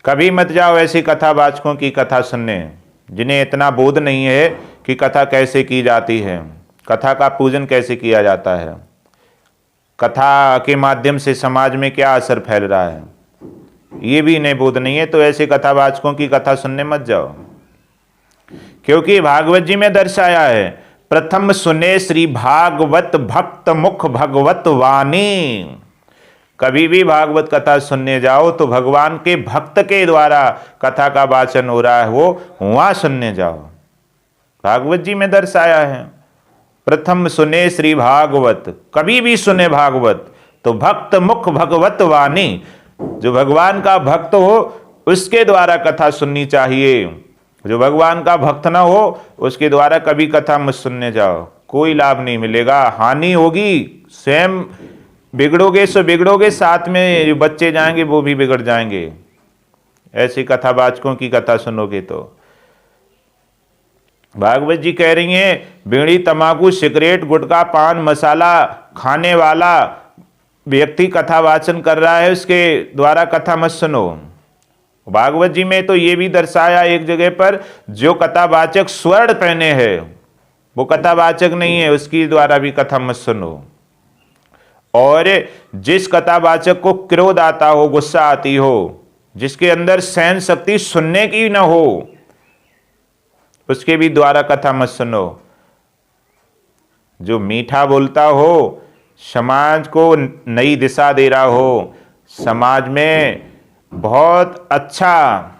कभी मत जाओ ऐसी कथावाचकों की कथा सुनने जिन्हें इतना बोध नहीं है कि कथा कैसे की जाती है, कथा का पूजन कैसे किया जाता है, कथा के माध्यम से समाज में क्या असर फैल रहा है, ये भी इन्हें बोध नहीं है। तो ऐसे कथावाचकों की कथा सुनने मत जाओ, क्योंकि भागवत जी में दर्शाया है, प्रथम सुने श्री भागवत भक्त मुख भगवत वाणी। कभी भी भागवत कथा सुनने जाओ तो भगवान के भक्त के द्वारा कथा का वाचन हो रहा है, वो वहां सुनने जाओ। भागवत जी में दर्शाया है, प्रथम सुने श्री भागवत, कभी भी सुने भागवत तो भक्त मुख भगवत वाणी, जो भगवान का भक्त हो उसके द्वारा कथा सुननी चाहिए। जो भगवान का भक्त ना हो उसके द्वारा कभी कथा मत सुनने जाओ, कोई लाभ नहीं मिलेगा, हानि होगी, स्वयं बिगड़ोगे सो बिगड़ोगे, साथ में जो बच्चे जाएंगे वो भी बिगड़ जाएंगे ऐसी कथावाचकों की कथा सुनोगे तो। भागवत जी कह रही हैं, बीड़ी तंबाकू सिगरेट गुटखा पान मसाला खाने वाला व्यक्ति कथा वाचन कर रहा है, उसके द्वारा कथा मत सुनो। भागवत जी में तो ये भी दर्शाया एक जगह पर, जो कथावाचक स्वर्ण पहने हैं वो कथावाचक नहीं है, उसकी द्वारा भी कथा मत सुनो। और जिस कथावाचक को क्रोध आता हो, गुस्सा आती हो, जिसके अंदर सहन शक्ति सुनने की न हो, उसके भी द्वारा कथा मत सुनो। जो मीठा बोलता हो, समाज को नई दिशा दे रहा हो, समाज में बहुत अच्छा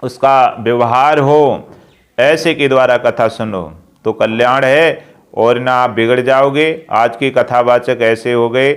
उसका व्यवहार हो, ऐसे के द्वारा कथा सुनो तो कल्याण है, और ना आप बिगड़ जाओगे। आज के कथावाचक ऐसे हो गए,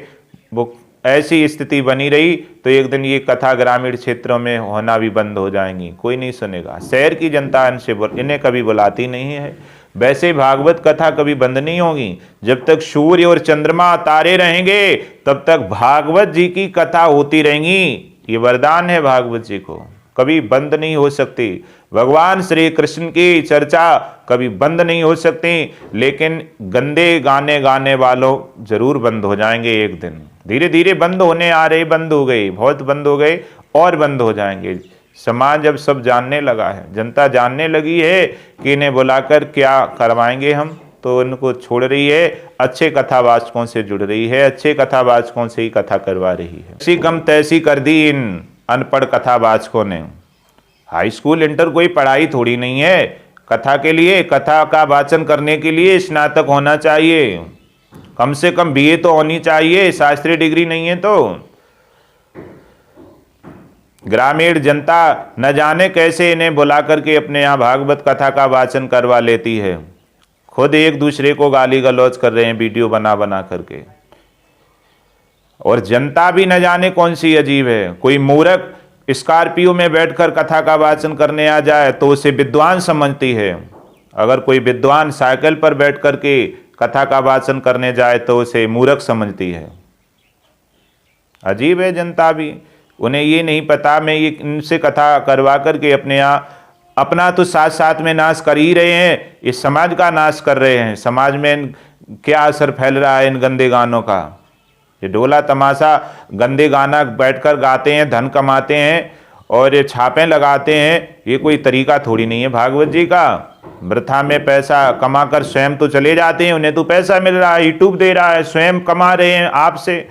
वो ऐसी स्थिति बनी रही तो एक दिन ये कथा ग्रामीण क्षेत्रों में होना भी बंद हो जाएंगी, कोई नहीं सुनेगा। शहर की जनता इन्हें कभी बुलाती नहीं है। वैसे भागवत कथा कभी बंद नहीं होगी, जब तक सूर्य और चंद्रमा तारे रहेंगे तब तक भागवत जी की कथा होती रहेंगी। ये वरदान है भागवत जी को, कभी बंद नहीं हो सकती। भगवान श्री कृष्ण की चर्चा कभी बंद नहीं हो सकती, लेकिन गंदे गाने गाने वालों जरूर बंद हो जाएंगे एक दिन। धीरे धीरे बंद होने आ रहे, बंद हो गए, बहुत बंद हो गए और बंद हो जाएंगे। समाज अब सब जानने लगा है, जनता जानने लगी है कि इन्हें बुलाकर क्या करवाएंगे हम, तो इनको छोड़ रही है, अच्छे कथावाचकों से जुड़ रही है, अच्छे कथावाचकों से ही कथा करवा रही है। ऐसी कम तैसी कर दी इन अनपढ़ कथावाचकों ने। हाई स्कूल इंटर कोई पढ़ाई थोड़ी नहीं है, कथा के लिए, कथा का वाचन करने के लिए स्नातक होना चाहिए, कम से कम बीए तो होनी चाहिए, शास्त्रीय डिग्री नहीं है तो। ग्रामीण जनता न जाने कैसे इन्हें बुला करके अपने यहाँ भागवत कथा का वाचन करवा लेती है, खुद एक दूसरे को गाली गलौज कर रहे हैं वीडियो बना बना करके। और जनता भी न जाने कौन सी अजीब है, कोई मूर्ख स्कॉर्पियो में बैठकर कथा का वाचन करने आ जाए तो उसे विद्वान समझती है, अगर कोई विद्वान साइकिल पर बैठ करके कथा का वाचन करने जाए तो उसे मूर्ख समझती है। अजीब है जनता भी, उन्हें ये नहीं पता मैं ये इनसे कथा करवा करके अपने यहाँ अपना तो साथ साथ में नाश कर ही रहे हैं, इस समाज का नाश कर रहे हैं। समाज में क्या असर फैल रहा है इन गंदे गानों का। ये डोला तमाशा गंदे गाना बैठकर गाते हैं, धन कमाते हैं और ये छापे लगाते हैं, ये कोई तरीका थोड़ी नहीं है भागवत जी का। वृथा में पैसा कमाकर स्वयं तो चले जाते हैं, उन्हें तो पैसा मिल रहा है, यूट्यूब दे रहा है, स्वयं कमा रहे हैं आपसे,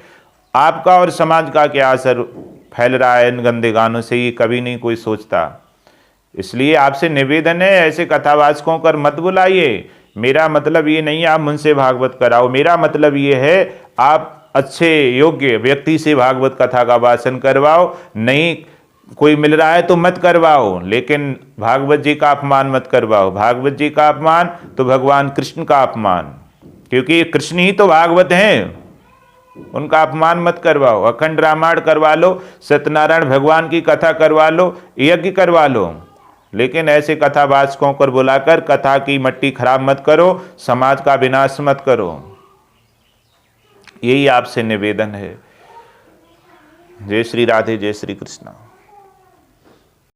आपका और समाज का क्या असर फैल रहा है इन गंदे गानों से, ये कभी नहीं कोई सोचता। इसलिए आपसे निवेदन है, ऐसे कथावाचकों कर मत बुलाइए। मेरा मतलब ये नहीं आप मुझसे भागवत कराओ, मेरा मतलब ये है आप अच्छे योग्य व्यक्ति से भागवत कथा का वाचन करवाओ। नहीं कोई मिल रहा है तो मत करवाओ, लेकिन भागवत जी का अपमान मत करवाओ। भागवत जी का अपमान तो भगवान कृष्ण का अपमान, क्योंकि कृष्ण ही तो भागवत हैं, उनका अपमान मत करवाओ। अखंड रामायण करवा लो, सत्यनारायण भगवान की कथा करवा लो, यज्ञ करवा लो, लेकिन ऐसे कथावाचकों को बुलाकर कथा की मट्टी खराब मत करो, समाज का विनाश मत करो। यही आपसे निवेदन है। जय श्री राधे, जय श्री कृष्णा।